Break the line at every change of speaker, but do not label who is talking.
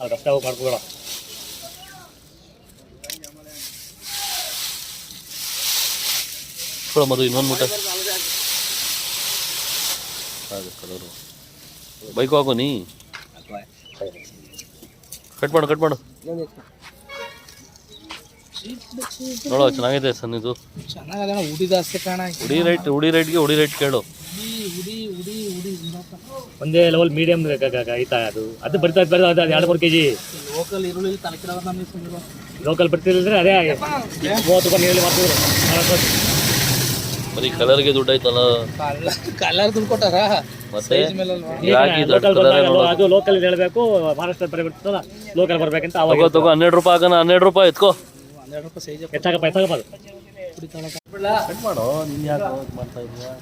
ಅದು ಕಷ್ಟ ಹೋಗಿ ಮಾಡ್ಕೋಬೇಡ.
ಮದು ಇನ್ನೊಂದು ಮೂಟೆ ಕಲರು ಬೈಕು ಹಾಕೋ ನೀ ಕಟ್ ಮಾಡು ನೋಡೋ ಚೆನ್ನಾಗಿದೆ ಸರ್ ಇದು
ಚೆನ್ನಾಗಲ್ಲ ಉಡಿ ಜಾಸ್ತಿ ಕಾಣ
ಉಡಿ ರೈಟ್ಗೆ ಕೇಳು.
ಒಂದೇ ಲೆವೆಲ್ ಮೀಡಿಯಂ ಐತಾ ಅದು ಬರ್ತಾ ಅದು 2-3 kg
ಲೋಕಲ್ ಈರುಳ್ಳಿ ತಲೆಕಿಡೋದು ನಮಗೆ
ಲೋಕಲ್ ಬರ್ತಿದ್ರೆ ಅದೇ 30 ರೂಪಾಯಿ ನೀರಲ್ಲಿ ಮಾಡ್ತಿದ್ರು.
ಬರೀ ಕಲರ್ಗೆ ದುಡ್ಡು ಆಯ್ತಲ್ಲ.
ಕಲರ್ ದುಡ್ಡು ಕೊಟ್ಟಾರ
ಮತ್ತೆ
ಅದು ಲೋಕಲ್ ಹೇಳಬೇಕು, ಮಹಾರಾಷ್ಟ್ರ ಬರ್ತಲ್ಲ ಲೋಕಲ್ ಬರ್ಬೇಕಂತ ಅವಾಗ
ತಗೋ 12 ರೂಪಾಯಿ ಆಗೋಣ. 12 ರೂಪಾಯಿ ಎತ್ಕೋ.
12 ರೂಪಾಯಿ ಸೈಜ್
ಎತ್ತಾಗಪ್ಪ
ಕಟ್ ಮಾಡೋ. ನೀನು ಯಾಕೆ ಮಾಡ್ತಾ ಇದೀಯಾ?